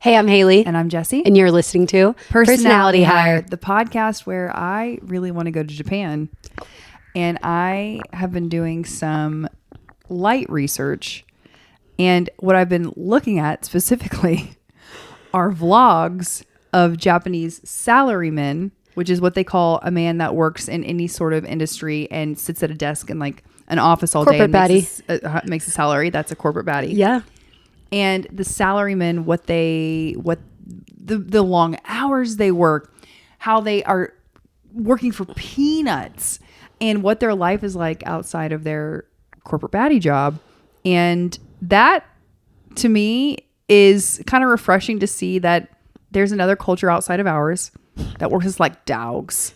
Hey, I'm Hailey. And I'm Jessi. And you're listening to Personality Hire, the podcast where I really want to go to Japan. And I have been doing some light research. And what I've been looking at specifically are vlogs of Japanese salarymen, which is what they call a man that works in any sort of industry and sits at a desk in like an office all corporate day and makes a salary. That's a corporate baddie. Yeah. And the salarymen, the long hours they work, how they are working for peanuts, and what their life is like outside of their corporate baddie job. And that, to me, is kind of refreshing to see that there's another culture outside of ours that works as like dogs.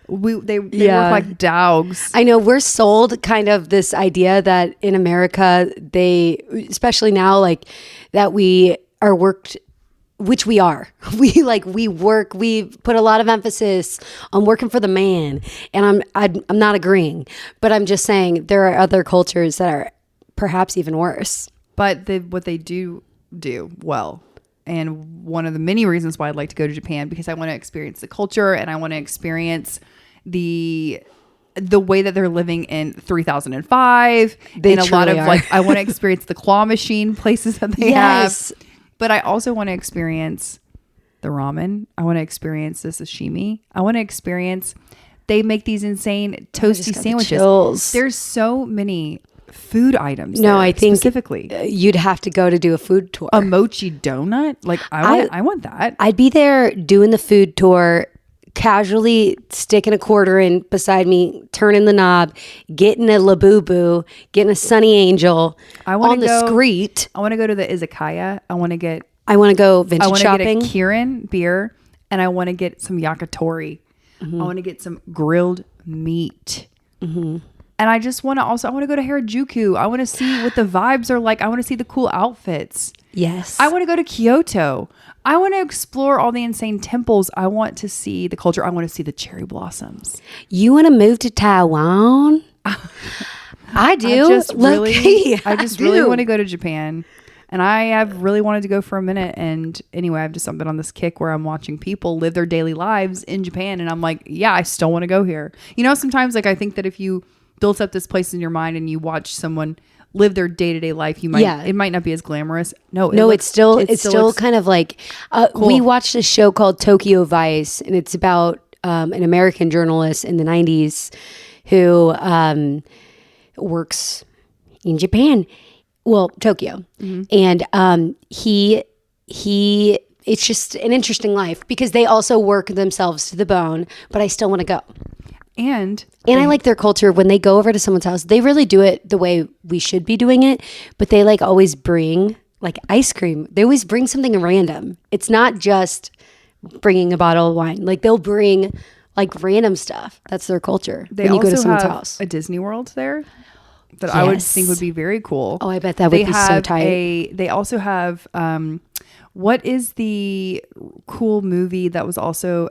They work like dogs. I know we're sold kind of this idea that in America, especially now, like that we are worked, which we are. We work. We put a lot of emphasis on working for the man, and I'm not agreeing, but I'm just saying there are other cultures that are perhaps even worse. But what they do well. And one of the many reasons why I'd like to go to Japan, because I want to experience the culture and I want to experience the way that they're living in 3005. They and a lot of are. like, I want to experience the claw machine places that they Yes. have. But I also want to experience the ramen. I want to experience the sashimi. I want to experience, they make these insane toasty sandwiches. There's so many food items. No, I think specifically you'd have to go to do a food tour. A mochi donut. Like I want that. I'd be there doing the food tour, casually sticking a quarter in beside me, turning the knob, getting a Labubu, getting a Sunny Angel on the street. I want to go to the izakaya. I want to go vintage shopping. I want to get a Kirin beer, and I want to get some yakitori. Mm-hmm. I want to get some grilled meat. Mm-hmm. And I just want to I want to go to Harajuku. I want to see what the vibes are like. I want to see the cool outfits. Yes. I want to go to Kyoto. I want to explore all the insane temples. I want to see the culture. I want to see the cherry blossoms. You want to move to Taiwan? I do. I just really want to go to Japan. And I have really wanted to go for a minute. And anyway, I've just been on this kick where I'm watching people live their daily lives in Japan. And I'm like, yeah, I still want to go here. You know, sometimes like I think that if you built up this place in your mind and you watch someone live their day-to-day life, it might not be as glamorous. It's still kind of like cool. We watched a show called Tokyo Vice, and it's about an American journalist in the 90s who works in Japan, Tokyo. Mm-hmm. And he it's just an interesting life because they also work themselves to the bone, but I still want to go. And I like their culture. When they go over to someone's house, they really do it the way we should be doing it. But they like always bring like ice cream. They always bring something random. It's not just bringing a bottle of wine. Like they'll bring like random stuff. That's their culture. They when you also go to someone's have house. A Disney World there that I would think would be very cool. Oh, I bet that would be so tight. They also have what is the cool movie that was also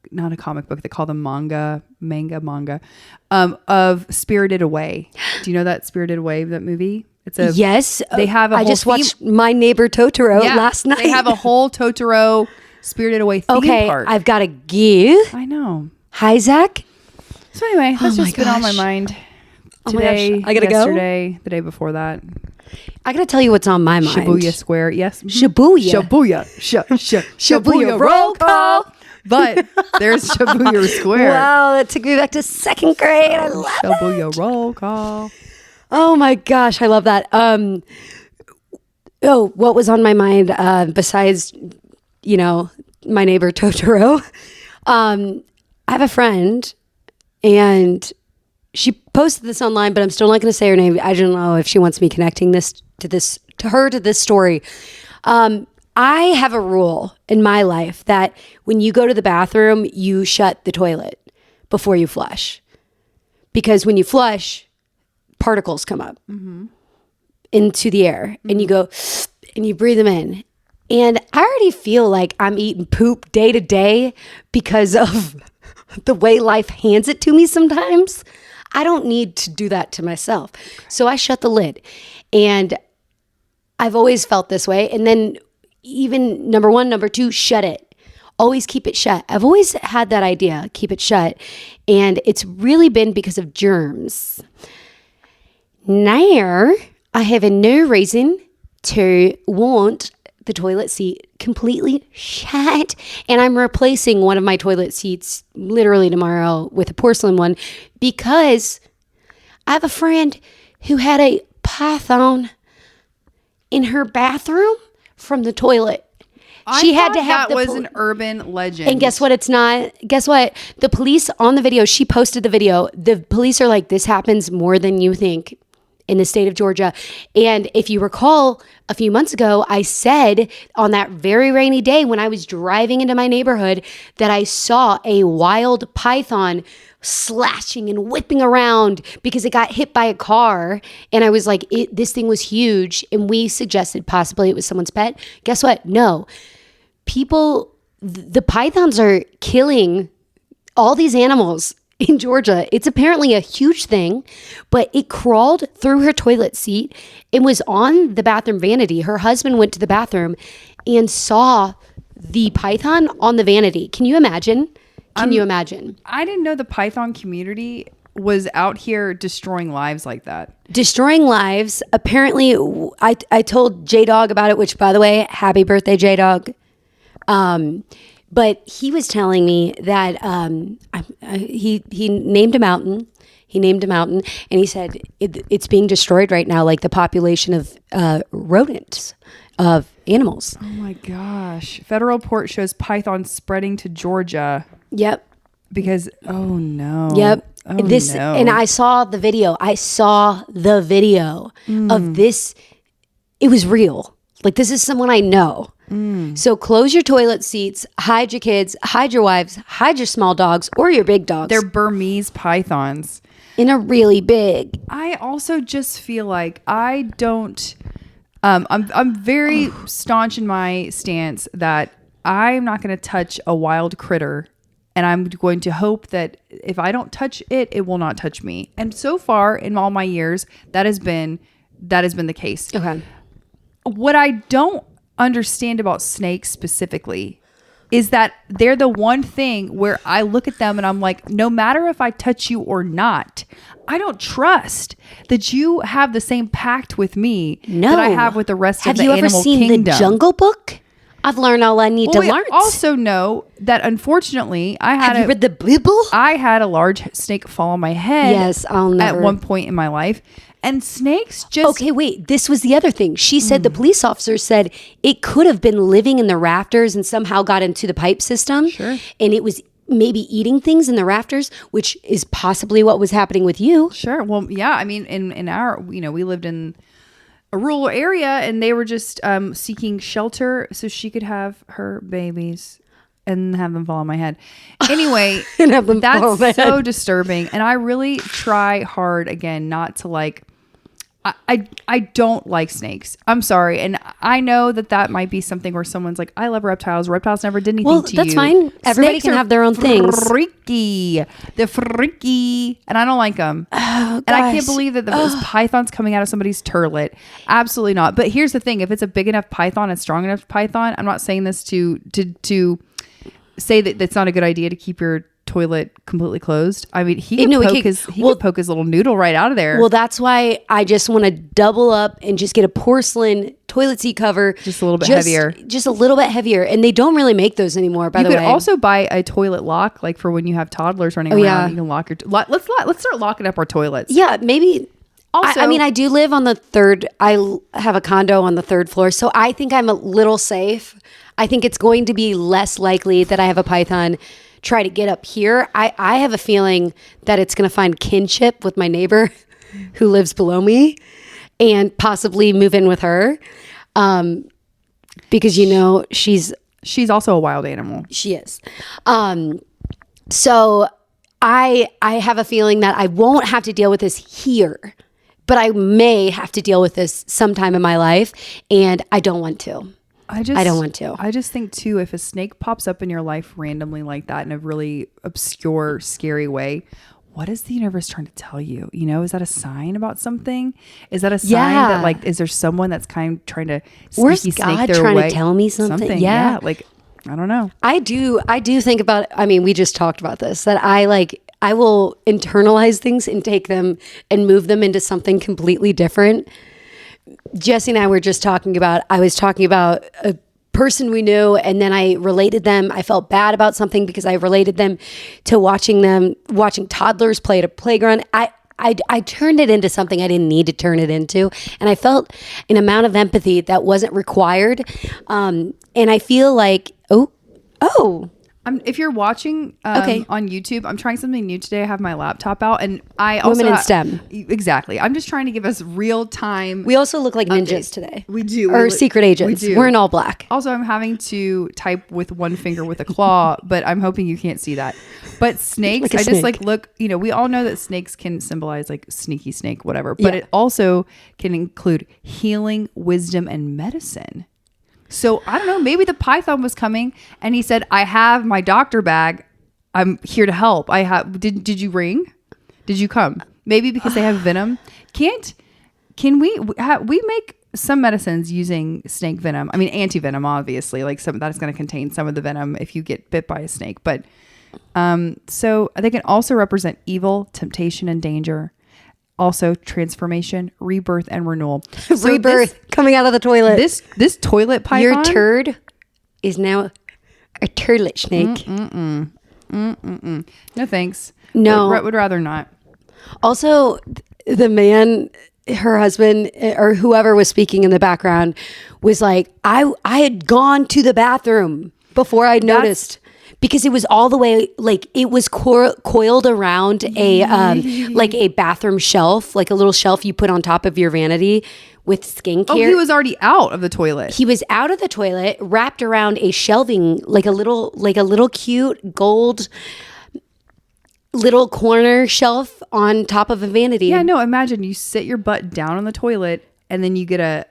not a comic book, they call them manga of Spirited Away. Do you know that Spirited Away, that movie? Yes. They have I just watched My Neighbor Totoro last night. They have a whole Totoro Spirited Away theme park. I've got to give. I know. Hi, Zach. So anyway, that's just been on my mind today, I gotta yesterday, the day before that. I gotta tell you what's on my mind. Shibuya Square. Yes. Shibuya. Shibuya roll call. But there's Shibuya Square. Wow, that took me back to second grade. I love Shibuya roll call. Oh my gosh, I love that. What was on my mind besides, My Neighbor Totoro? I have a friend, and she posted this online, but I'm still not going to say her name. I don't know if she wants me connecting this to this story. I have a rule in my life that when you go to the bathroom, you shut the toilet before you flush. Because when you flush, particles come up into the air, and you go and you breathe them in. And I already feel like I'm eating poop day to day because of the way life hands it to me sometimes. I don't need to do that to myself. So I shut the lid. And I've always felt this way. And then even number one, number two, shut it. Always keep it shut. I've always had that idea, keep it shut. And it's really been because of germs. Now, I have a no reason to want the toilet seat completely shut. And I'm replacing one of my toilet seats literally tomorrow with a porcelain one because I have a friend who had a python in her bathroom from the toilet. She had to have that was an urban legend. And guess what? It's not. Guess what? The police on the video, she posted the video. The police are like, this happens more than you think in the state of Georgia. And if you recall, a few months ago, I said on that very rainy day when I was driving into my neighborhood that I saw a wild python slashing and whipping around because it got hit by a car. And I was like, this thing was huge. And we suggested possibly it was someone's pet. Guess what? No. People, the pythons are killing all these animals in Georgia. It's apparently a huge thing, but it crawled through her toilet seat. It was on the bathroom vanity. Her husband went to the bathroom and saw the python on the vanity. Can you imagine? Can you imagine? I didn't know the python community was out here destroying lives like that. Destroying lives. Apparently, I told J-Dog about it, which, by the way, happy birthday, J-Dog. But he was telling me that he named a mountain. He named a mountain, and he said it's being destroyed right now, like the population of rodents, of animals. Oh my gosh! Federal report shows python spreading to Georgia. Yep. Because oh no. Yep. Oh, no. And I saw the video. Of this. It was real. Like, this is someone I know. So close your toilet seats, hide your kids, hide your wives, hide your small dogs or your big dogs. They're Burmese pythons. In a really big. I also just feel like I don't, I'm very staunch in my stance that I'm not going to touch a wild critter. And I'm going to hope that if I don't touch it, it will not touch me. And so far in all my years, that has been the case. Okay. What I don't understand about snakes specifically is that they're the one thing where I look at them and I'm like, no matter if I touch you or not, I don't trust that you have the same pact with me that I have with the rest of the animal kingdom. Have you ever seen The Jungle Book? I've learned all I need to learn. I also know that unfortunately Have you read the Bible? I had a large snake fall on my head. Yes, I'll never. At one point in my life. And snakes just... Okay, wait. This was the other thing. She said the police officer said it could have been living in the rafters and somehow got into the pipe system. Sure. And it was maybe eating things in the rafters, which is possibly what was happening with you. Sure. Well, yeah. I mean, in our... we lived in a rural area and they were just seeking shelter so she could have her babies and have them fall on my head. Anyway, that's so disturbing. And I really try hard again not to like... I don't like snakes. I'm sorry. And I know that might be something where someone's like, I love reptiles. Reptiles never did anything to you. That's fine. Everybody can have their own things. Freaky. They're freaky. And I don't like them. Oh, and I can't believe that there was pythons coming out of somebody's turlet. Absolutely not. But here's the thing. If it's a big enough python, a strong enough python, I'm not saying this to say that it's not a good idea to keep your toilet completely closed. I mean, he could poke his little noodle right out of there. Well, that's why I just want to double up and just get a porcelain toilet seat cover. Just a little bit heavier. Just a little bit heavier. And they don't really make those anymore, by the way. You could also buy a toilet lock, like for when you have toddlers running around. Yeah. You can lock your... Let's start locking up our toilets. Yeah, maybe... Also, I mean, I do live on the third... I have a condo on the third floor, so I think I'm a little safe. I think it's going to be less likely that I have a python try to get up here. I have a feeling that it's going to find kinship with my neighbor who lives below me and possibly move in with her. Because, she's also a wild animal. She is. So I have a feeling that I won't have to deal with this here, but I may have to deal with this sometime in my life, and I don't want to. I don't want to. I just think too, if a snake pops up in your life randomly like that in a really obscure, scary way, what is the universe trying to tell you? You know, is that a sign about something? Is that a sign that like, is there someone that's kind of trying to where's God trying to tell me something? Yeah. Like, I don't know. I do think about, I mean, we just talked about this, that I will internalize things and take them and move them into something completely different. Jessi and I were just I was talking about a person we knew, and then I related them. I felt bad about something because I related them to watching toddlers play at a playground. I turned it into something I didn't need to turn it into. And I felt an amount of empathy that wasn't required. And I feel like, if you're watching on YouTube, I'm trying something new today. I have my laptop out, and I also Women in STEM. Exactly. I'm just trying to give us real time. We also look like ninjas today. We do. Or secret agents. We do. We're in all black. Also, I'm having to type with one finger with a claw, but I'm hoping you can't see that. But snakes, I just like look, you know, we all know that snakes can symbolize like sneaky snake, whatever, but it also can include healing, wisdom, and medicine. So I don't know, maybe the python was coming and he said, I have my doctor bag. I'm here to help. Did you ring? Did you come? Maybe because they have venom. Can we make some medicines using snake venom? I mean, anti-venom, obviously, like some that's going to contain some of the venom if you get bit by a snake. But so they can also represent evil, temptation, and danger. Also transformation, rebirth, and renewal. So rebirth, coming out of the toilet. This toilet python. Your turd is now a turlet snake. No thanks. No. Would rather not. Also, the man, her husband, or whoever was speaking in the background was like, I had gone to the bathroom before I noticed. Because it was all the way, like it was coiled around a bathroom shelf, like a little shelf you put on top of your vanity with skincare. Oh, he was already out of the toilet. He was out of the toilet, wrapped around a shelving, like a little cute gold little corner shelf on top of a vanity. Yeah, no, imagine you sit your butt down on the toilet and then you get and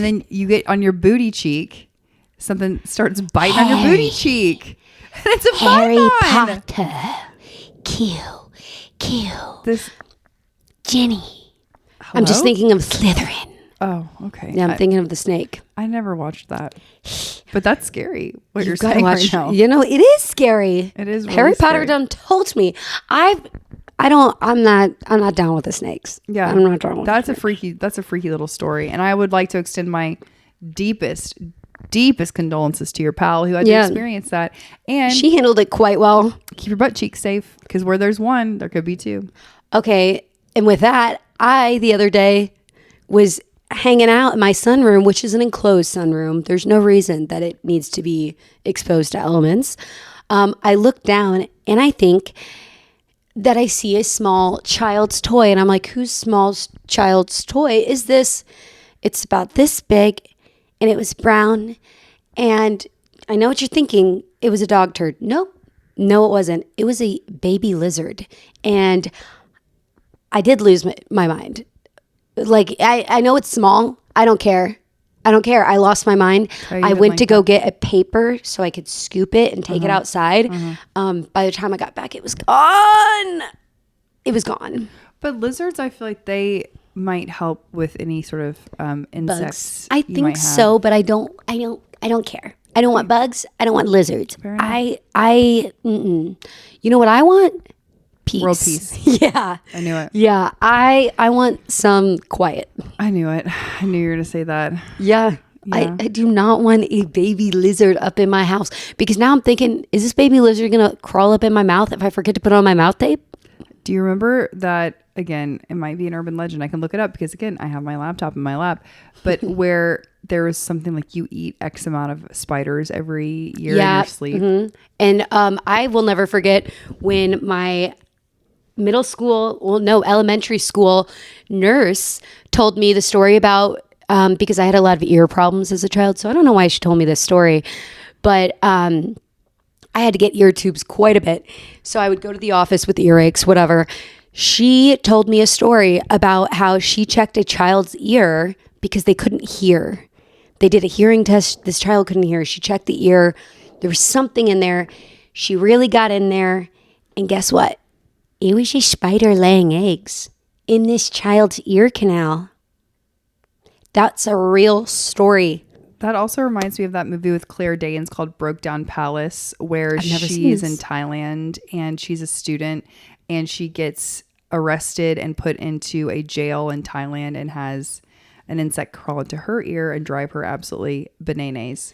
then you get on your booty cheek. Something starts biting on your booty cheek. And it's a Harry python. Potter. Kill. This Jenny. Hello? I'm just thinking of Slytherin. Oh, okay. Yeah, I'm thinking of the snake. I never watched that. But that's scary. What you're gotta saying watch, right now. You know, it is scary. It is really Harry Potter scary. done told me. I'm not down with the snakes. Yeah. I'm not down with that's a freaky little story. And I would like to extend my deepest condolences to your pal who had to experience that. And she handled it quite well. Keep your butt cheeks safe, because where there's one, there could be two. Okay. And with that, I, the other day, was hanging out in my sunroom, which is an enclosed sunroom. There's no reason that it needs to be exposed to elements. I look down and I think that I see a small child's toy. And I'm like, whose small child's toy is this? It's about this big. And it was brown. And I know what you're thinking. It was a dog turd. No, it wasn't. It was a baby lizard. And I did lose my mind. Like, I know it's small. I don't care. I lost my mind. I went to go get a paper so I could scoop it and take it outside. By the time I got back, it was gone. It was gone. But lizards, I feel like they might help with any sort of insects. Bugs. I think so, but I don't care. I don't want bugs. I don't want lizards. You know what I want? Peace. World peace. Yeah. I knew it. Yeah. I want some quiet. I knew it. I knew you were going to say that. Yeah. I do not want a baby lizard up in my house, because now I'm thinking, is this baby lizard going to crawl up in my mouth if I forget to put on my mouth tape? Do you remember that? Again, it might be an urban legend. I can look it up because, again, I have my laptop in my lap. But where there was something like you eat X amount of spiders every year in your sleep. Mm-hmm. And I will never forget when my elementary school nurse told me the story about, because I had a lot of ear problems as a child. So I don't know why she told me this story. But I had to get ear tubes quite a bit. So I would go to the office with earaches, whatever. She told me a story about how she checked a child's ear because they couldn't hear. They did a hearing test. This child couldn't hear. She checked the ear. There was something in there. She really got in there And guess what? It was a spider laying eggs in this child's ear canal. That's a real story. That also reminds me of that movie with Claire Danes called Broke Down Palace, where she is in Thailand and she's a student and she gets arrested and put into a jail in Thailand and has an insect crawl into her ear and drive her absolutely bananas.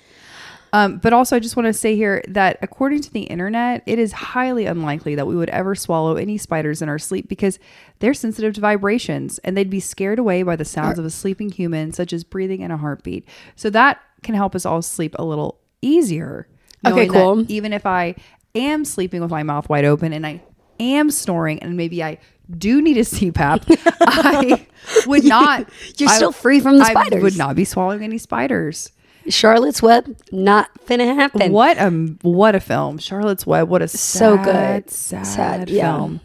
But also, I just want to say here that according to the internet, it is highly unlikely that we would ever swallow any spiders in our sleep because they're sensitive to vibrations and they'd be scared away by the sounds of a sleeping human, such as breathing and a heartbeat. So that can help us all sleep a little easier. Okay, cool. Even if I am sleeping with my mouth wide open and I am snoring and maybe I do need a CPAP, I would not. You're still free from the spiders. I would not be swallowing any spiders. Charlotte's Web, not finna happen. What a film. Charlotte's Web, what a sad film.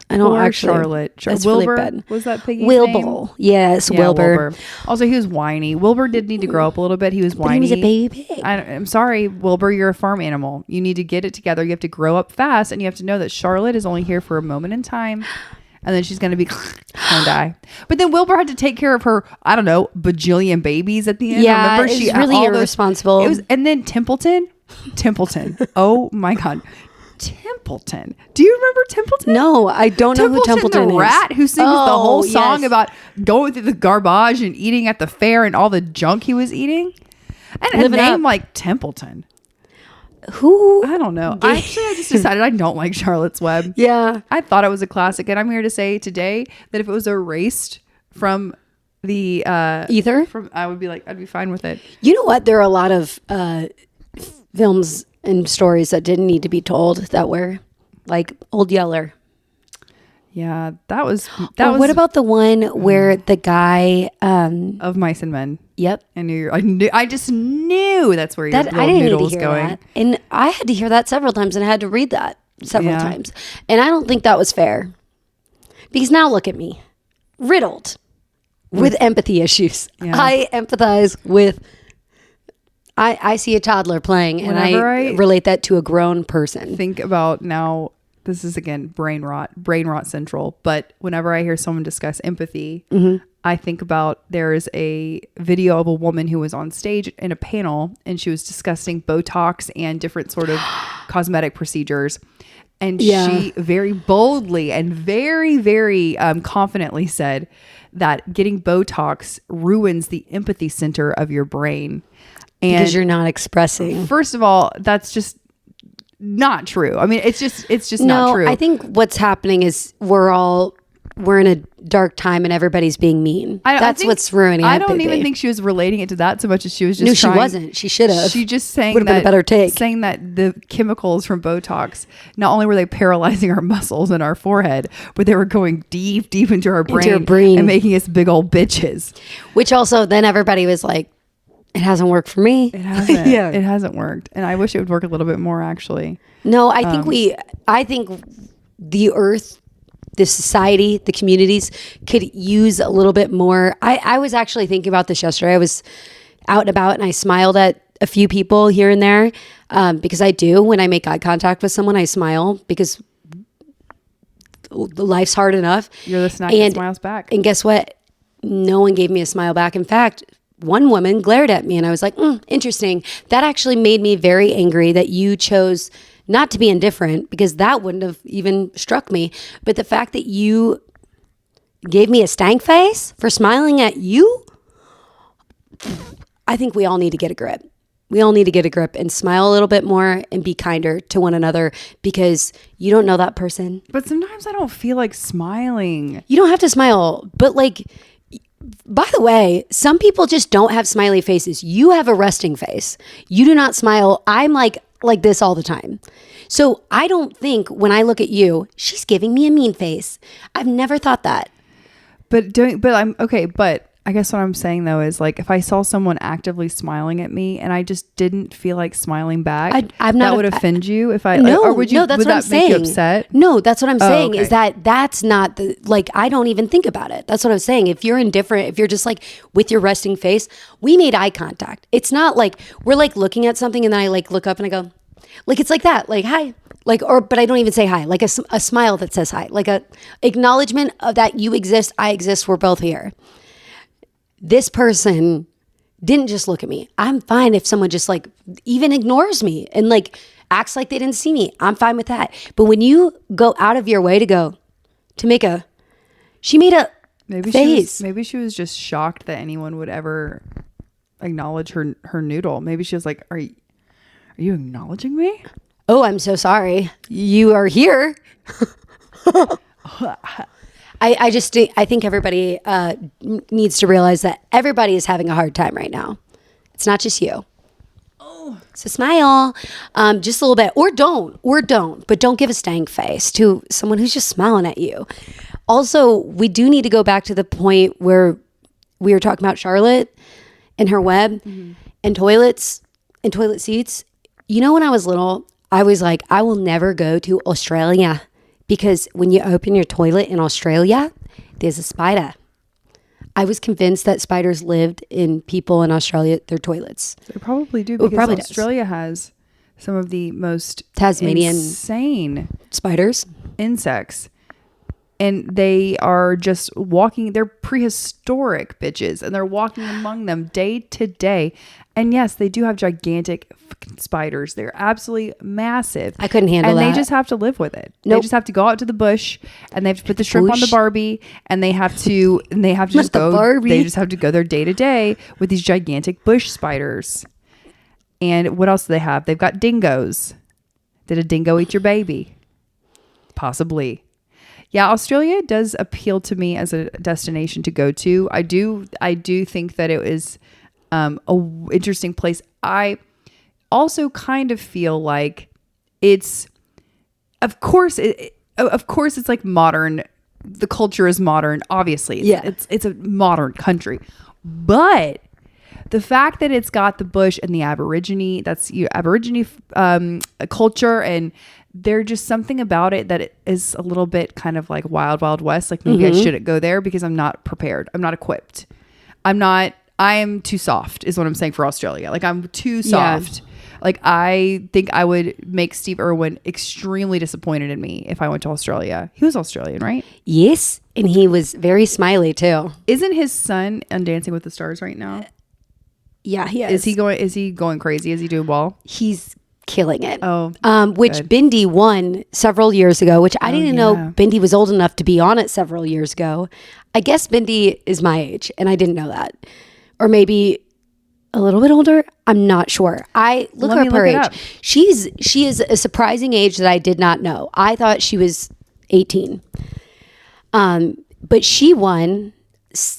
I don't Poor actually. Charlotte. Wilbur, really bad. Was that Piggy's Wilbur. name? Yes, yeah, Wilbur. Also, he was whiny. Wilbur did need to grow up a little bit. He was whiny. He was a baby. I'm sorry, Wilbur, you're a farm animal. You need to get it together. You have to grow up fast, and you have to know that Charlotte is only here for a moment in time. And then she's going to be going to die. But then Wilbur had to take care of her, I don't know, bajillion babies at the end. Yeah, remember? She really irresponsible. And then Templeton. Oh my God. Templeton. Do you remember Templeton? No, I don't know who Templeton the is. rat who sings the whole song about going through the garbage and eating at the fair and all the junk he was eating. And a name like Templeton. Who? I don't know. I just decided I don't like Charlotte's Web. Yeah. I thought it was a classic. And I'm here to say today that if it was erased from the ether, I would be like, I'd be fine with it. You know what? There are a lot of films and stories that didn't need to be told that were like Old Yeller. Yeah, that was. What about the one where the guy of Mice and Men? Yep, I just knew that's where your little I didn't noodle need was to hear going. That. And I had to hear that several times, and I had to read that several times, and I don't think that was fair. Because now look at me, riddled with empathy issues. Yeah. I empathize with. I see a toddler playing, and I relate that to a grown person. Think about now. This is again brain rot central. But whenever I hear someone discuss empathy, I think about there is a video of a woman who was on stage in a panel and she was discussing Botox and different sort of cosmetic procedures. And she very boldly and very, very confidently said that getting Botox ruins the empathy center of your brain. And because you're not expressing. First of all, that's just not true. I mean, it's just not true. I think what's happening is we're in a dark time and everybody's being mean. That's what's ruining it. I don't even think she was relating it to that so much as she was just she wasn't. She should have. She just saying would have been a better take. Saying that the chemicals from Botox, not only were they paralyzing our muscles in our forehead, but they were going deep into our brain and making us big old bitches. Which also then everybody was like, it hasn't worked for me. It hasn't. It hasn't worked. And I wish it would work a little bit more, actually. No, I think the earth, the society, the communities could use a little bit more. I was actually thinking about this yesterday. I was out and about and I smiled at a few people here and there because I do. When I make eye contact with someone, I smile because life's hard enough. You're the snack that smiles back. And guess what? No one gave me a smile back. In fact, one woman glared at me and I was like, interesting. That actually made me very angry that you chose not to be indifferent because that wouldn't have even struck me. But the fact that you gave me a stank face for smiling at you, I think we all need to get a grip. We all need to get a grip and smile a little bit more and be kinder to one another because you don't know that person. But sometimes I don't feel like smiling. You don't have to smile, but like... By the way, some people just don't have smiley faces. You have a resting face. You do not smile. I'm like this all the time. So I don't think when I look at you, she's giving me a mean face. I've never thought that. But I'm okay. But I guess what I'm saying though is like if I saw someone actively smiling at me and I just didn't feel like smiling back, that would offend you if I no, or would you? No, that's would what that I'm make saying. You upset? No, that's what I'm saying okay. Is that's not the like I don't even think about it. That's what I'm saying. If you're indifferent, if you're just like with your resting face, we made eye contact. It's not like we're like looking at something and then I like look up and I go, Like, it's like that. Like, hi. Like, or, but I don't even say hi. Like a smile that says hi. Like a acknowledgement of that you exist, I exist, we're both here. This person didn't just look at me. I'm fine if someone just like even ignores me and like acts like they didn't see me. I'm fine with that. But when you go out of your way to make she made a face. Maybe she was just shocked that anyone would ever acknowledge her noodle. Maybe she was like, are you acknowledging me? Oh, I'm so sorry. You are here. I think everybody needs to realize that everybody is having a hard time right now. It's not just you. Oh, so smile, just a little bit, or don't, but don't give a stank face to someone who's just smiling at you. Also, we do need to go back to the point where we were talking about Charlotte and her web and toilets and toilet seats. You know, when I was little, I was like, I will never go to Australia because when you open your toilet in Australia, there's a spider. I was convinced that spiders lived in people in Australia, their toilets. They probably do because Australia has some of the most Tasmanian insane spiders, insects. And they are just walking, they're prehistoric bitches, and they're walking among them day to day. And yes, they do have gigantic fucking spiders. They're absolutely massive. I couldn't handle that. And they just have to live with it. Nope. They just have to go out to the bush, and they have to put the shrimp on the Barbie, and they have to just go. Barbie. They just have to go their day to day with these gigantic bush spiders. And what else do they have? They've got dingoes. Did a dingo eat your baby? Possibly. Yeah, Australia does appeal to me as a destination to go to. I do think that it is a interesting place. I also kind of feel like it's, of course it's like modern. The culture is modern, obviously. It's a modern country, but the fact that it's got the bush and the Aborigine, Aborigine culture, and there's just something about it that is a little bit kind of like wild, wild west. Like maybe I shouldn't go there because I'm not prepared. I'm not equipped. I am too soft is what I'm saying for Australia. Like I'm too soft. Yeah. Like I think I would make Steve Irwin extremely disappointed in me if I went to Australia. He was Australian, right? Yes. And he was very smiley too. Isn't his son on Dancing with the Stars right now? Yeah, he is. Is he going crazy? Is he doing well? He's killing it. Oh, which good. Bindi won several years ago, which I didn't know Bindi was old enough to be on it several years ago. I guess Bindi is my age, and I didn't know that. Or maybe a little bit older. I'm not sure. I look her up her age. She is a surprising age that I did not know. I thought she was 18. But she won,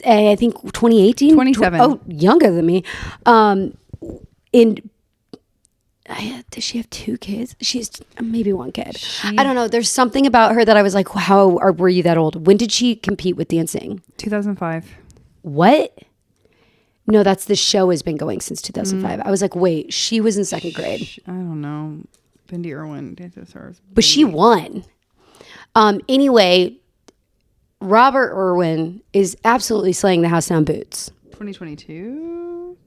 I think 2018? 27. Oh, younger than me. Does she have 2 kids? She's maybe 1 kid. I don't know. There's something about her that I was like, how were you that old? When did she compete with dancing? 2005. What? No, that's the show has been going since 2005. I was like, wait, she was in 2nd grade. I don't know. Bindi Irwin. But she won. Anyway, Robert Irwin is absolutely slaying the house down boots. 2022?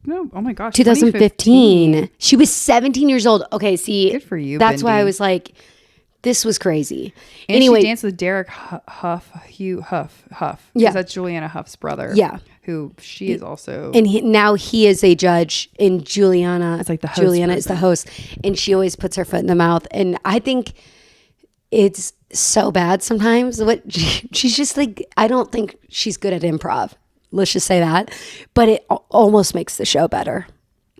No, oh my gosh. 2015. She was 17 years old. Okay, see. Good for you, That's Bindi. why I was like, this was crazy. And anyway, she danced with Derek Hugh Huff. Yeah. That's Juliana Huff's brother. Yeah. Who she is also. And now he is a judge, and Juliana. It's like the host. Juliana is the host, and she always puts her foot in the mouth. And I think it's so bad sometimes. She's just like, I don't think she's good at improv. Let's just say that. But it almost makes the show better.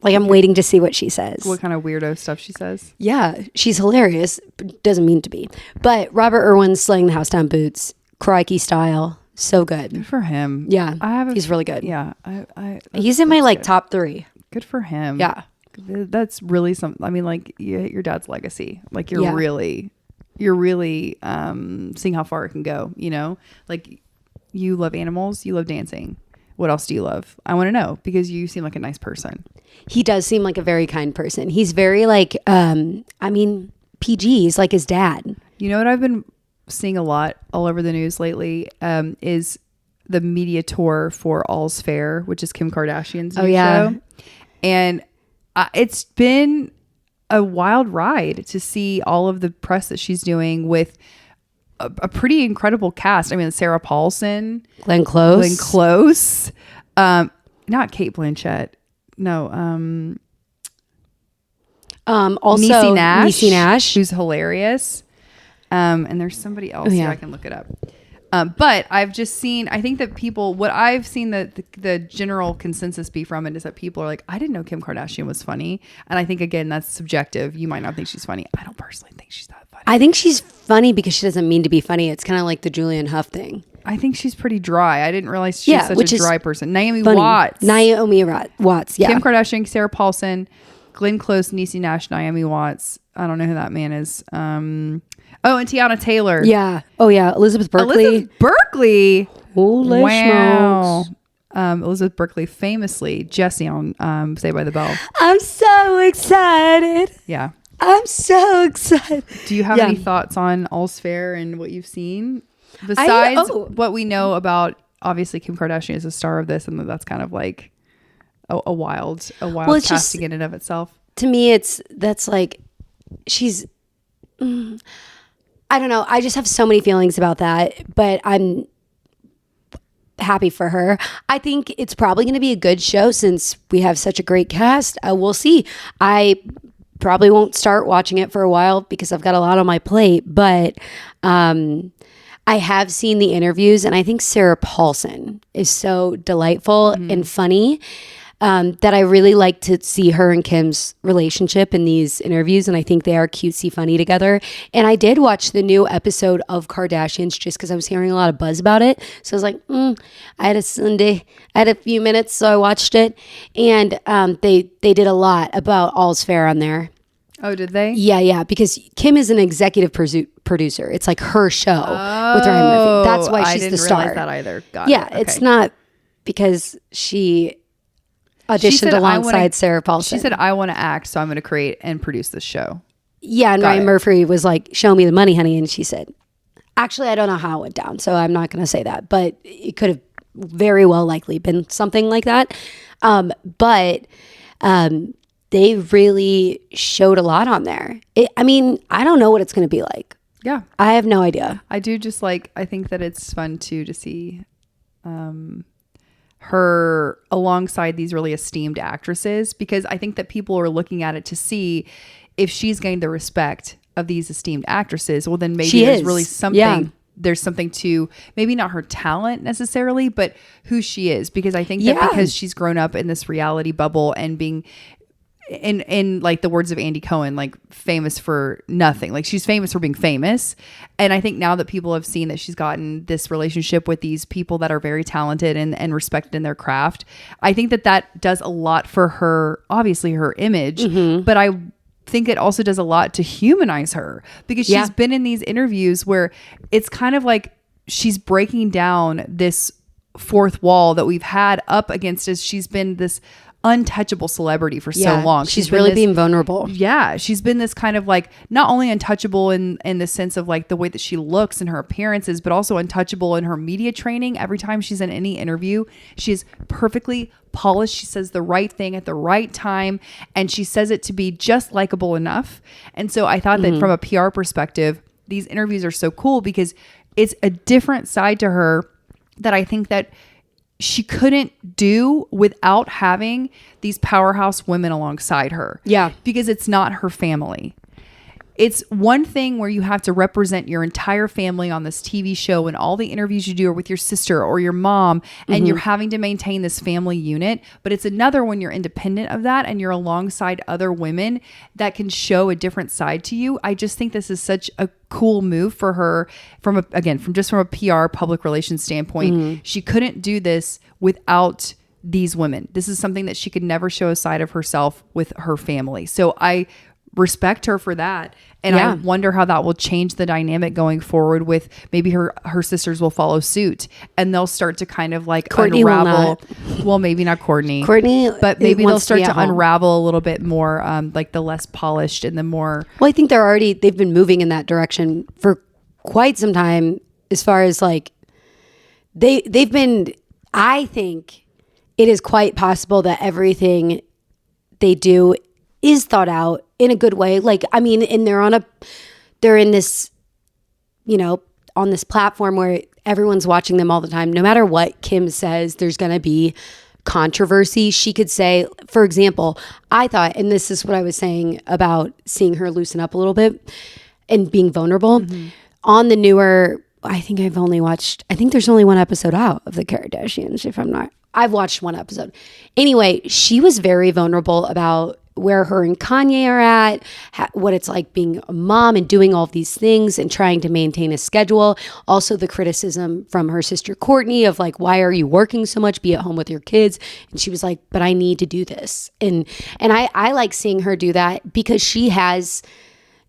Like I'm waiting to see what she says. What kind of weirdo stuff she says? Yeah, she's hilarious. But doesn't mean to be. But Robert Irwin's slaying the house down boots, crikey style. So good. Good for him. Yeah, he's really good. Yeah, he's in my like top 3. Good for him. Yeah, that's really something. I mean, like you hit your dad's legacy. Like you're really seeing how far it can go. You know, like you love animals, you love dancing. What else do you love? I want to know because you seem like a nice person. He does seem like a very kind person. He's very like, PG. He's like his dad. You know what I've been seeing a lot all over the news lately is the media tour for All's Fair, which is Kim Kardashian's new show. And it's been a wild ride to see all of the press that she's doing with a pretty incredible cast. I mean, Sarah Paulson, Glenn Close, not Kate Blanchett. No, also Niecy Nash, who's hilarious. And there's somebody else here. I can look it up. But I've just seen, I think that people, what I've seen the general consensus be from it is that people are like, I didn't know Kim Kardashian was funny. And I think, again, that's subjective. You might not think she's funny. I don't personally think she's that funny. I think she's funny because she doesn't mean to be funny. It's kind of like the Julian Huff thing. I think she's pretty dry. I didn't realize she's such a dry person. Naomi Watts. Yeah. Kim Kardashian, Sarah Paulson, Glenn Close, Niecy Nash, Naomi Watts. I don't know who that man is. And Tiana Taylor. Yeah. Oh, yeah. Elizabeth Berkley. Holy smokes. Elizabeth Berkley, famously Jessi on Saved by the Bell. I'm so excited. Yeah. I'm so excited. Do you have any thoughts on All's Fair and what you've seen? Besides what we know about, obviously, Kim Kardashian is a star of this, and that's kind of like a wild casting in and of itself. To me, that's like, she's... I don't know. I just have so many feelings about that, but I'm happy for her. I think it's probably going to be a good show since we have such a great cast. We'll see. I probably won't start watching it for a while because I've got a lot on my plate, but I have seen the interviews, and I think Sarah Paulson is so delightful and funny. That I really like to see her and Kim's relationship in these interviews, and I think they are cutesy funny together. And I did watch the new episode of Kardashians just because I was hearing a lot of buzz about it. So I was like, I had a Sunday, I had a few minutes, so I watched it. And they did a lot about All's Fair on there. Oh, did they? Yeah, because Kim is an executive producer. It's like her show with Ryan Murphy. That's why she's the star. I didn't realize that either. Got it. Okay. It's not because she auditioned alongside Sarah Paulson. She said, I want to act, so I'm going to create and produce this show. Yeah, and Ryan Murphy was like, show me the money, honey. And she said, actually, I don't know how it went down, so I'm not going to say that. But it could have very well likely been something like that. But they really showed a lot on there. I don't know what it's going to be like. Yeah. I have no idea. I do just like, I think that it's fun too to see her alongside these really esteemed actresses, because I think that people are looking at it to see if she's gained the respect of these esteemed actresses. Well, then maybe there's really something. Yeah. There's something to maybe not her talent necessarily, but who she is, because I think that because she's grown up in this reality bubble and being in like the words of Andy Cohen, like famous for nothing. Like she's famous for being famous. And I think now that people have seen that she's gotten this relationship with these people that are very talented and respected in their craft, I think that does a lot for her, obviously her image, but I think it also does a lot to humanize her, because she's been in these interviews where it's kind of like she's breaking down this fourth wall that we've had up against us. She's been this untouchable celebrity for so long. She's really being vulnerable. Yeah. She's been this kind of like, not only untouchable in the sense of like the way that she looks and her appearances, but also untouchable in her media training. Every time she's in any interview, she's perfectly polished. She says the right thing at the right time, and she says it to be just likable enough. And so I thought that from a PR perspective, these interviews are so cool because it's a different side to her that I think that she couldn't do without having these powerhouse women alongside her. Yeah. Because it's not her family. It's one thing where you have to represent your entire family on this TV show, and all the interviews you do are with your sister or your mom, and you're having to maintain this family unit. But it's another when you're independent of that and you're alongside other women that can show a different side to you. I just think this is such a cool move for her from a PR public relations standpoint. She couldn't do this without these women. This is something that she could never show a side of herself with her family. So I respect her for that. And I wonder how that will change the dynamic going forward with maybe her sisters will follow suit, and they'll start to kind of like Courtney unravel. Well, maybe not Courtney, but maybe they'll start to unravel a little bit more, like the less polished and the more. Well, I think they've been moving in that direction for quite some time, as far as like they've been, I think it is quite possible that everything they do is thought out in a good way. Like, I mean, and they're in this, you know, on this platform where everyone's watching them all the time. No matter what Kim says, there's going to be controversy. She could say, for example, I thought, and this is what I was saying about seeing her loosen up a little bit and being vulnerable on the newer, I think there's only one episode out of the Kardashians, I've watched one episode. Anyway, she was very vulnerable about where her and Kanye are at, what it's like being a mom and doing all of these things and trying to maintain a schedule. Also the criticism from her sister Courtney of like, why are you working so much? Be at home with your kids. And she was like, but I need to do this. And I like seeing her do that because she has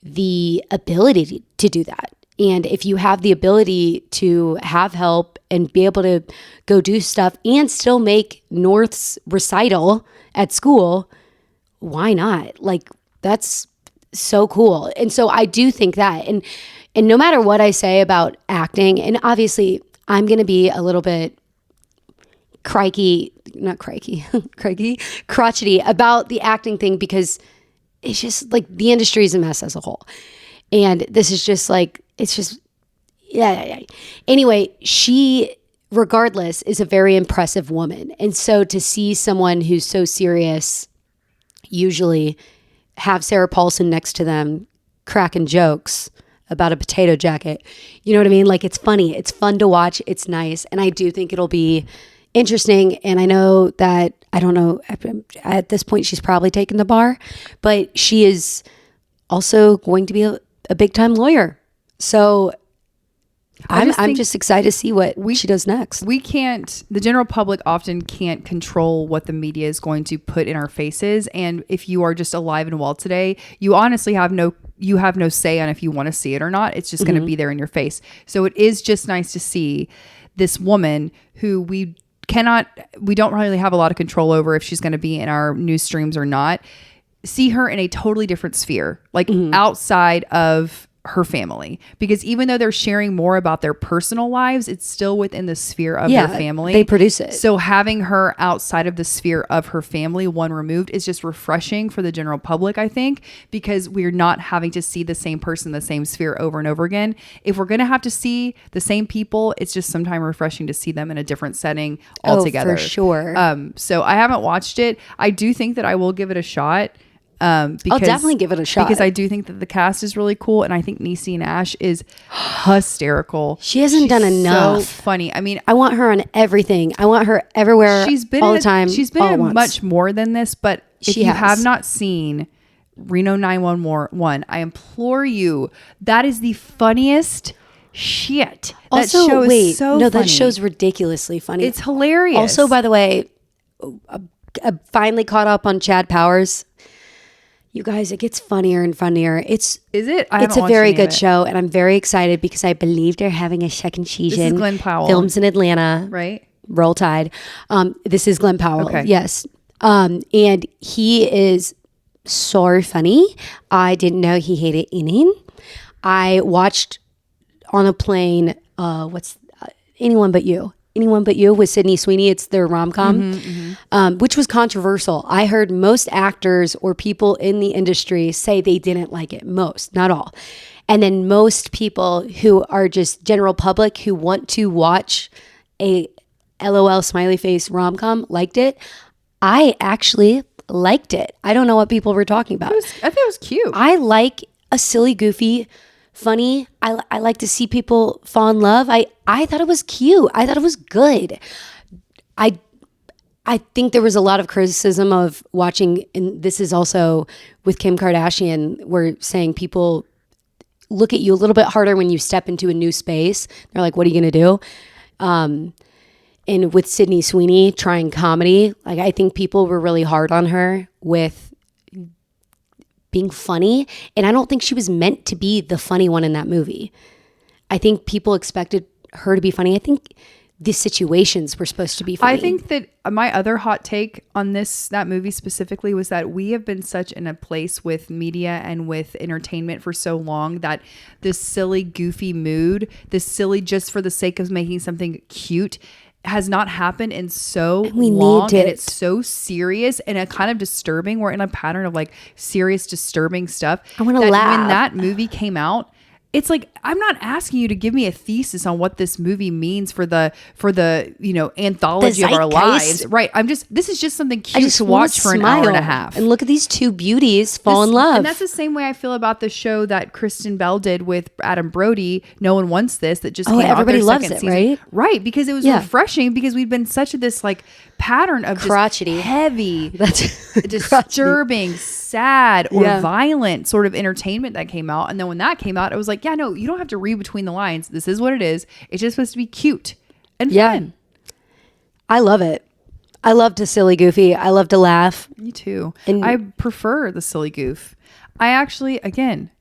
the ability to do that. And if you have the ability to have help and be able to go do stuff and still make North's recital at school, why not? Like, that's so cool. And so I do think that, and no matter what I say about acting, and obviously I'm going to be a little bit crotchety about the acting thing because it's just like the industry is a mess as a whole. And this is just like, it's just, yeah. Anyway, she, regardless, is a very impressive woman. And so to see someone who's so serious usually have Sarah Paulson next to them cracking jokes about a potato jacket, you know what I mean? Like, it's funny. It's fun to watch. It's nice. And I do think it'll be interesting. And I know that, I don't know, at this point, she's probably taken the bar, but she is also going to be a big time lawyer. So I'm just excited to see what she does next. The general public often can't control what the media is going to put in our faces. And if you are just alive and well today, you honestly have no say on if you want to see it or not. It's just going to be there in your face. So it is just nice to see this woman who we don't really have a lot of control over if she's going to be in our news streams or not. See her in a totally different sphere, like outside of her family, because even though they're sharing more about their personal lives, it's still within the sphere of their family. They produce it. So having her outside of the sphere of her family, one removed, is just refreshing for the general public, I think, because we're not having to see the same person, the same sphere over and over again. If we're going to have to see the same people, it's just sometimes refreshing to see them in a different setting altogether. Oh, for sure. So I haven't watched it. I do think that I will give it a shot. I'll definitely give it a shot because I do think that the cast is really cool, and I think Niecy Nash is hysterical. She's done enough. So funny. I mean, I want her on everything. I want her everywhere. She's been all the time. She's been in much more than this, but if you have not seen Reno 911, I implore you. That is the funniest shit. Also, that show is so funny. That show's ridiculously funny. It's hilarious. Also, by the way, I finally caught up on Chad Powers. You guys, it gets funnier and funnier. Is it? It's a very good show, and I'm very excited because I believe they're having a second season. This is Glenn Powell. Films in Atlanta. Right. Roll Tide. This is Glenn Powell. Okay. Yes. And he is so funny. I didn't know he hated eating. I watched on a plane, Anyone But You. Anyone But You with Sydney Sweeney. It's their rom-com, which was controversial. I heard most actors or people in the industry say they didn't like it. Most, not all. And then most people who are just general public who want to watch a LOL smiley face rom-com liked it. I actually liked it. I don't know what people were talking about. I think it was cute. I like a silly, goofy, funny. I like to see people fall in love. I thought it was cute. I thought it was good. I think there was a lot of criticism of watching, and this is also with Kim Kardashian, where saying people look at you a little bit harder when you step into a new space. They're like, what are you going to do? And with Sydney Sweeney trying comedy, like, I think people were really hard on her with being funny. And I don't think she was meant to be the funny one in that movie. I think people expected her to be funny. I think the situations were supposed to be funny. I think that my other hot take on that movie specifically was that we have been such in a place with media and with entertainment for so long that this silly, goofy mood, this silly just for the sake of making something cute, has not happened in so we long, need it. and it's so serious and a kind of disturbing. We're in a pattern of like serious, disturbing stuff. I want to laugh. When that movie came out, it's like, I'm not asking you to give me a thesis on what this movie means for the anthology of our lives. Right. This is just something cute to watch for an hour and a half. And look at these two beauties fall in love. And that's the same way I feel about the show that Kristen Bell did with Adam Brody, No One Wants This, that just came everybody out loves it, season. right? Right. Because it was refreshing, because we'd been such this like pattern of crotchety, just heavy, disturbing, sad, or violent sort of entertainment that came out. And then when that came out, it was like, yeah, no, you don't have to read between the lines. This is what it is. It's just supposed to be cute and fun. I love it. I love to silly goofy. I love to laugh. Me too. And I prefer the silly goof. I actually, again,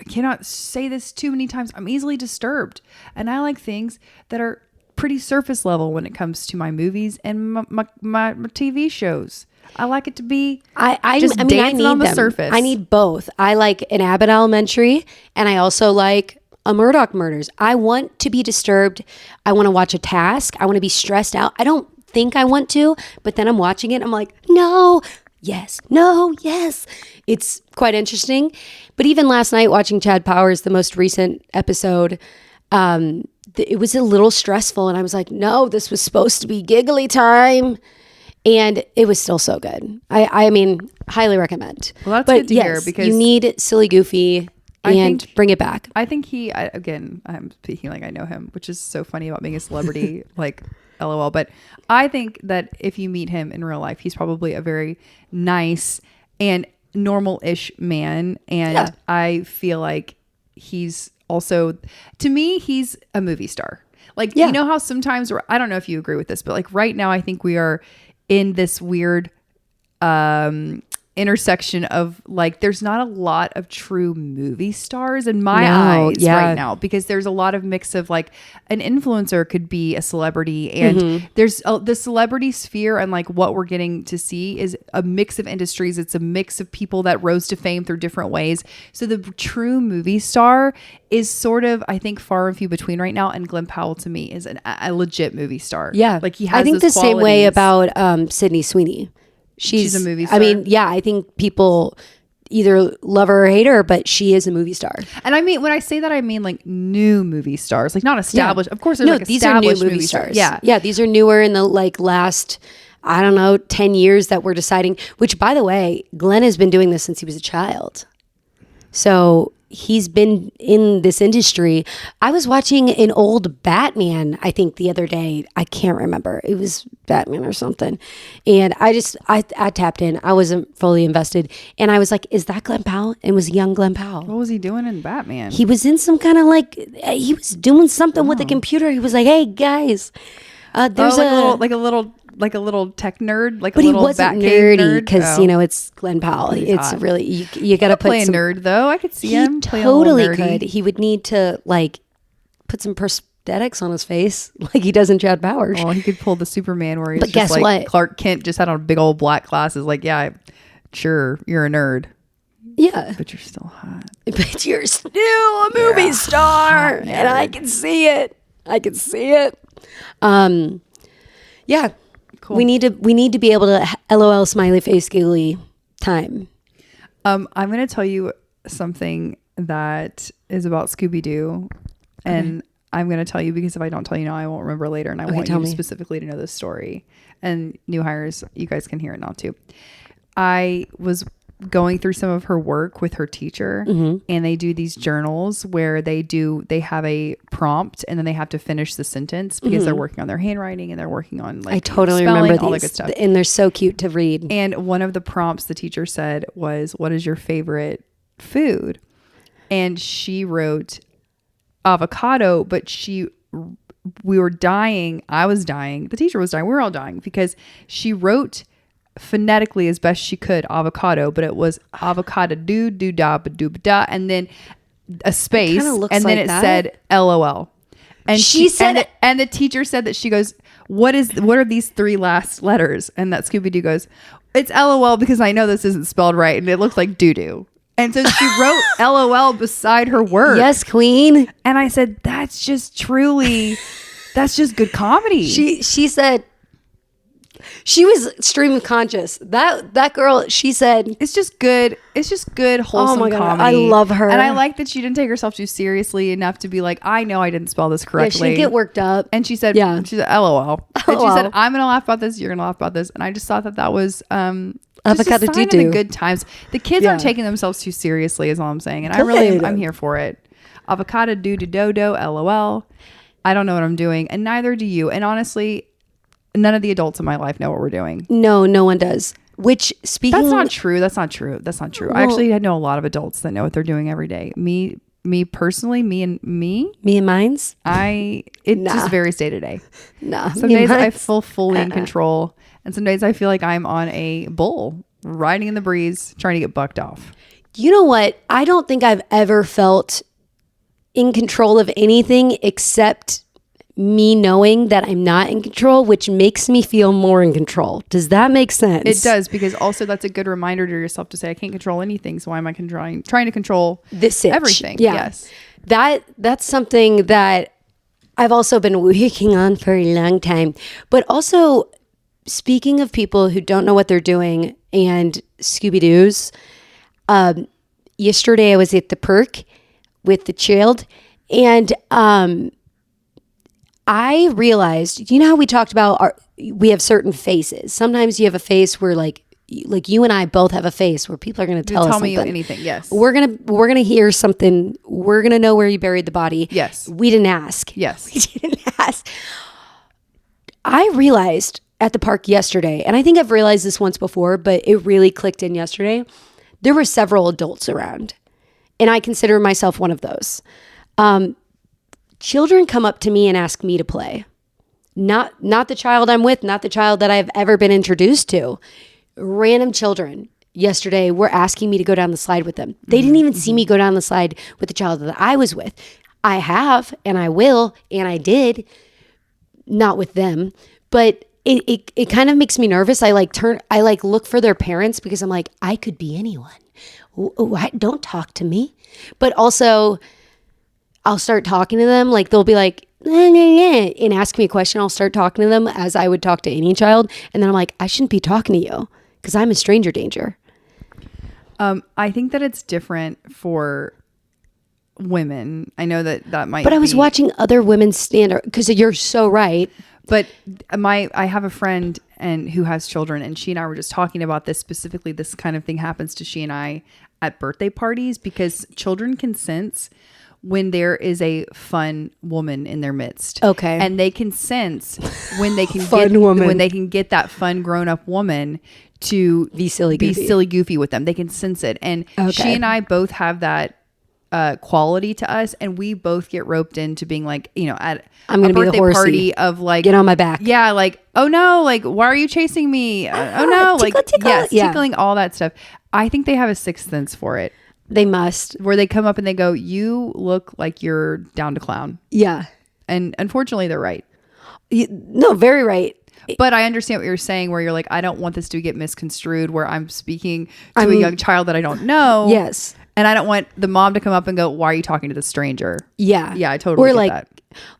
I cannot say this too many times. I'm easily disturbed. And I like things that are pretty surface level when it comes to my movies and my TV shows. I like it to be dancing on the surface. I need both. I like an Abbott Elementary, and I also like a Murdoch Murders. I want to be disturbed. I want to watch a task. I want to be stressed out. I don't think I want to, but then I'm watching it. I'm like, no, yes, no, yes. It's quite interesting. But even last night watching Chad Powers, the most recent episode, it was a little stressful, and I was like, no, this was supposed to be giggly time. And it was still so good. I mean, highly recommend. Well, that's good to hear, because you need silly goofy and bring it back. I think I'm speaking like I know him, which is so funny about being a celebrity, like LOL. But I think that if you meet him in real life, he's probably a very nice and normal-ish man. And I feel like he's also, to me, he's a movie star. Like, you know how sometimes, I don't know if you agree with this, but like right now, I think we are in this weird intersection of like, there's not a lot of true movie stars in my eyes right now, because there's a lot of mix of like, an influencer could be a celebrity, and there's the celebrity sphere, and like what we're getting to see is a mix of industries. It's a mix of people that rose to fame through different ways. So the true movie star is sort of, I think, far and few between right now. And Glenn Powell to me is a legit movie star. Yeah. Like he has, I think the same way about Sydney Sweeney. She's a movie star. I mean, I think people either love her or hate her, but she is a movie star. And I mean, when I say that, I mean like new movie stars, like not established. Of course, there's these are new movie stars. Yeah, these are newer in the like last, I don't know, 10 years that we're deciding. Which, by the way, Glenn has been doing this since he was a child. So he's been in this industry. I was watching an old Batman, I think the other day. I can't remember. It was Batman or something. And I tapped in. I wasn't fully invested. And I was like, is that Glenn Powell? And it was young Glenn Powell. What was he doing in Batman? He was in some kind of like, he was doing something with the computer. He was like, hey guys, there's like a little tech nerd, like but a little he wasn't Batcave nerdy because you know it's Glenn Powell. It's hot. Really you got to put play some, a nerd though. I could see him play totally a little nerdy. could. He would need to like put some prosthetics on his face like he does in Chad Powers. Oh, he could pull the Superman where he's But just guess like what? Clark Kent just had on big old black glasses. Like, yeah, sure, you're a nerd. Yeah, but you're still hot. But you're still a movie star, and I can see it. Yeah. Cool. We need to be able to LOL smiley face giggly time. I'm going to tell you something that is about Scooby-Doo, and I'm going to tell you because if I don't tell you now, I won't remember later, and I want you specifically to know this story. And new hires, you guys can hear it now too. I was going through some of her work with her teacher, and they do these journals where they have a prompt, and then they have to finish the sentence because they're working on their handwriting and they're working on like I totally spelling, remember all that good stuff, and they're so cute to read. And one of the prompts the teacher said was, "What is your favorite food?" And she wrote avocado, but we were dying. I was dying. The teacher was dying. We were all dying because she wrote phonetically as best she could avocado, but it was avocado do da ba do ba da, and then a space, and then it said LOL. And she said and the teacher said that she goes, what are these three last letters? And that Scooby-Doo goes, it's LOL because I know this isn't spelled right and it looks like doo-doo. And so she wrote LOL beside her work. Yes, queen. And I said, that's just truly That's just good comedy. She said she was stream of conscious. That girl, she said, it's just good. It's just good, wholesome comedy. I love her. And I like that she didn't take herself too seriously enough to be like, I know I didn't spell this correctly. Yeah, she didn't get worked up. And she said, LOL. And she said, I'm going to laugh about this. You're going to laugh about this. And I just thought that was avocado just a sign of the good times. The kids aren't taking themselves too seriously is all I'm saying. And I'm here for it. Avocado do dodo, LOL. I don't know what I'm doing. And neither do you. And honestly, none of the adults in my life know what we're doing. No one does. Which speaking, that's not true. Well, I actually know a lot of adults that know what they're doing every day. Me personally, me and mines. Just varies day to day. Nah. Some days I feel fully in control, and some days I feel like I'm on a bull riding in the breeze, trying to get bucked off. You know what? I don't think I've ever felt in control of anything except me knowing that I'm not in control, which makes me feel more in control. Does that make sense? It does, because also that's a good reminder to yourself to say, I can't control anything, so why am I trying to control everything? Yeah. Yes. That's something that I've also been working on for a long time. But also, speaking of people who don't know what they're doing and Scooby-Doos, yesterday I was at the perk with the child, and I realized, you know how we talked about we have certain faces. Sometimes you have a face where like you and I both have a face where people are going to tell us something. Tell me anything. Yes. We're going to hear something. We're going to know where you buried the body. Yes. We didn't ask. Yes. We didn't ask. I realized at the park yesterday, and I think I've realized this once before, but it really clicked in yesterday. There were several adults around, and I consider myself one of those. Children come up to me and ask me to play. Not the child I'm with, not the child that I've ever been introduced to. Random children yesterday were asking me to go down the slide with them. They didn't even see me go down the slide with the child that I was with. I have, and I will, and I did. Not with them, but it kind of makes me nervous. I look for their parents because I'm like, I could be anyone. Don't talk to me. But also, I'll start talking to them. Like they'll be like, and ask me a question. I'll start talking to them as I would talk to any child. And then I'm like, I shouldn't be talking to you because I'm a stranger danger. I think that it's different for women. I know that might But I was watching other women stand because you're so right. But I have a friend who has children, and she and I were just talking about this specifically. This kind of thing happens to she and I at birthday parties because children can sense when there is a fun woman in their midst. Okay. And they can sense when they can when they can get that fun grown-up woman to be silly goofy with them. They can sense it. And she and I both have that quality to us, and we both get roped into being like, at I'm gonna a birthday be the horsey party of like, get on my back. Yeah, like, oh no, like, why are you chasing me? Oh no, tickle, like, tickle. Yes, tickling, all that stuff. I think they have a sixth sense for it. They must. Where they come up and they go, you look like you're down to clown. Yeah. And unfortunately, they're right. No, very right. But I understand what you're saying, where you're like, I don't want this to get misconstrued, where I'm speaking to a young child that I don't know. Yes. And I don't want the mom to come up and go, why are you talking to the stranger? Yeah. Yeah, I totally get that.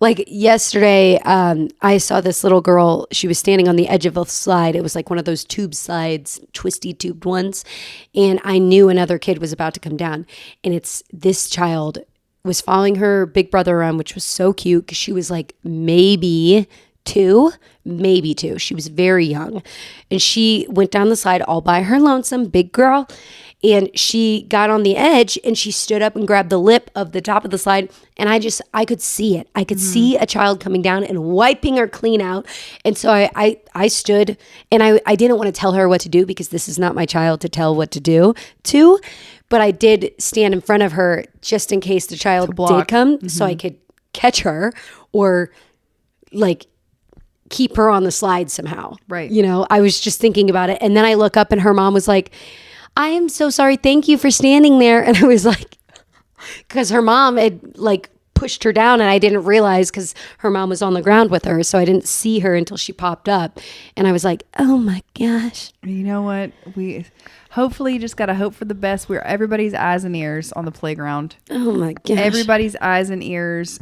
Like yesterday, I saw this little girl. She was standing on the edge of a slide. It was like one of those tube slides, twisty tubed ones. And I knew another kid was about to come down. And this child was following her big brother around, which was so cute because she was like maybe two. She was very young. And she went down the slide all by her lonesome, big girl. And she got on the edge and she stood up and grabbed the lip of the top of the slide. And I could see it. I could see a child coming down and wiping her clean out. And so I stood, and I didn't want to tell her what to do because this is not my child to tell what to do to. But I did stand in front of her just in case the child did come, so I could catch her or like keep her on the slide somehow. Right. I was just thinking about it. And then I look up and her mom was like, I am so sorry. Thank you for standing there. And I was like, because her mom had like pushed her down and I didn't realize because her mom was on the ground with her. So I didn't see her until she popped up. And I was like, oh my gosh. You know what? Hopefully you just got to hope for the best. We're everybody's eyes and ears on the playground. Oh my gosh. Everybody's eyes and ears.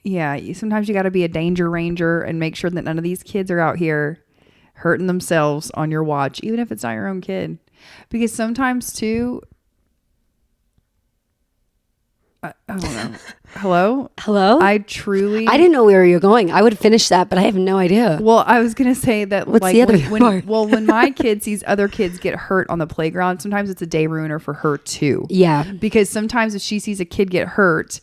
Sometimes you got to be a danger ranger and make sure that none of these kids are out here hurting themselves on your watch, even if it's not your own kid. Because sometimes too, I don't know. Hello? I didn't know where you were going. I would finish that, but I have no idea. Well, I was going to say that what's like the other part? when my kid sees other kids get hurt on the playground, sometimes it's a day ruiner for her too. Yeah. Because sometimes if she sees a kid get hurt,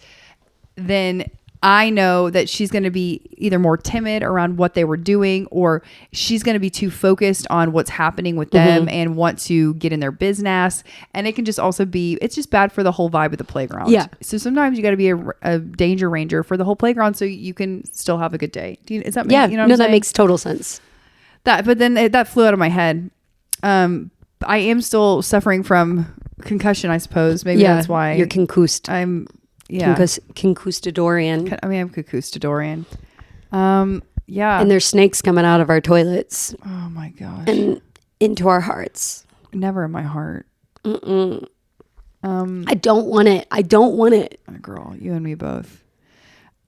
then I know that she's going to be either more timid around what they were doing, or she's going to be too focused on what's happening with them and want to get in their business. And it can just also be, it's just bad for the whole vibe of the playground. Yeah. So sometimes you got to be a danger ranger for the whole playground so you can still have a good day. Is that yeah? You know no, that makes total sense. But then that flew out of my head. I am still suffering from concussion, I suppose. Maybe that's why you're concussed. Yeah. Conquistadorian. I'm conquistadorian. Yeah. And there's snakes coming out of our toilets. Oh my gosh. And into our hearts. Never in my heart. I don't want it. Girl, you and me both.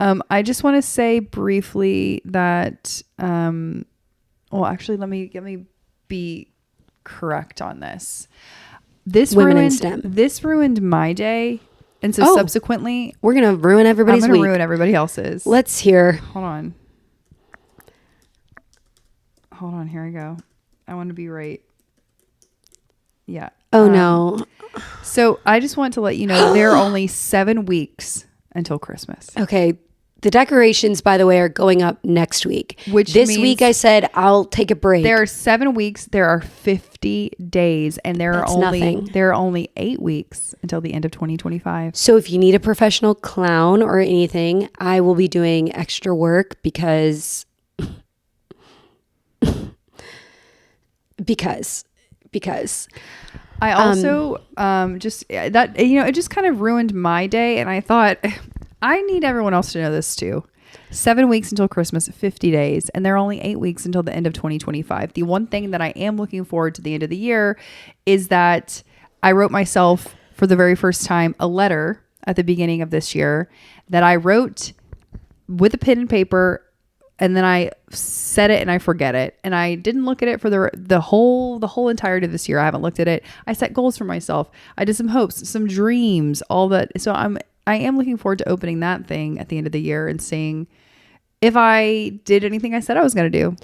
I just want to say briefly that, well, actually, let me be correct on this. This ruined my day. And so subsequently, we're going to ruin everybody's week. I'm going to ruin everybody else's. Let's hear. Hold on. Here I go. I want to be right. Yeah. Oh, no. So I just want to let you know there are only 7 weeks until Christmas. Okay. The decorations, by the way, are going up next week. Which this week I said I'll take a break. There are 7 weeks. There are 50 days, and there are only 8 weeks until the end of 2025. So if you need a professional clown or anything, I will be doing extra work because I also it just kind of ruined my day, and I thought I need everyone else to know this too. 7 weeks until Christmas, 50 days, and there are only 8 weeks until the end of 2025. The one thing that I am looking forward to the end of the year is that I wrote myself for the very first time a letter at the beginning of this year that I wrote with a pen and paper, and then I said it and I forget it. And I didn't look at it for the whole entirety of this year. I haven't looked at it. I set goals for myself. I did some hopes, some dreams, all that. So I am looking forward to opening that thing at the end of the year and seeing if I did anything I said I was going to do.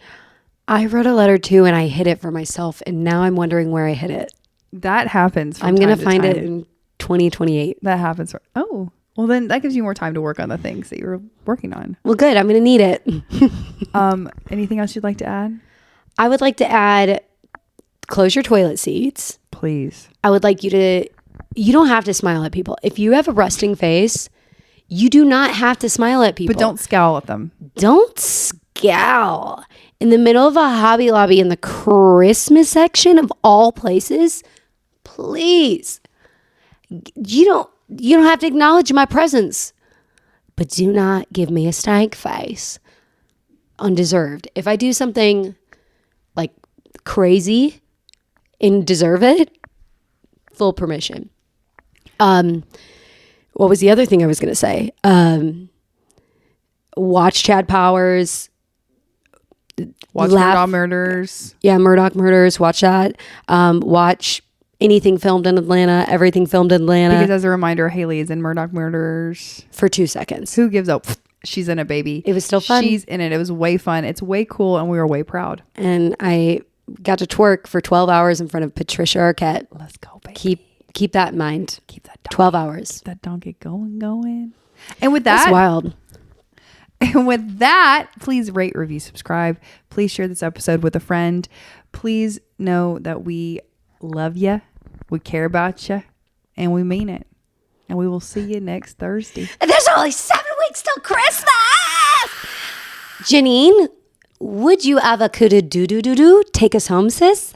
I wrote a letter too, and I hid it for myself, and now I'm wondering where I hid it. That happens. I'm going to find it in 2028. That happens. Oh, well then that gives you more time to work on the things that you were working on. Well, good. I'm going to need it. Anything else you'd like to add? I would like to add, close your toilet seats. Please. I would like you to, you don't have to smile at people. If you have a resting face, you do not have to smile at people. But don't scowl at them. Don't scowl. In the middle of a Hobby Lobby in the Christmas section of all places, please. You don't have to acknowledge my presence. But do not give me a stank face. Undeserved. If I do something like crazy and deserve it, full permission. What was the other thing I was going to say? Watch Chad Powers. Watch Murdaugh Murders. Yeah, Murdaugh Murders. Watch that. Watch anything filmed in Atlanta, everything filmed in Atlanta. Because as a reminder, Hailey is in Murdaugh Murders. For 2 seconds. Who gives up? She's in it, baby. It was still fun. She's in it. It was way fun. It's way cool, and we were way proud. And I got to twerk for 12 hours in front of Patricia Arquette. Let's go, baby. Keep that in mind. Keep that 12 hours. Keep that donkey going. And with that, that's wild. And with that, please rate, review, subscribe. Please share this episode with a friend. Please know that we love you, we care about you, and we mean it. And we will see you next Thursday. There's only 7 weeks till Christmas. Janine, would you ever coulda do take us home, sis?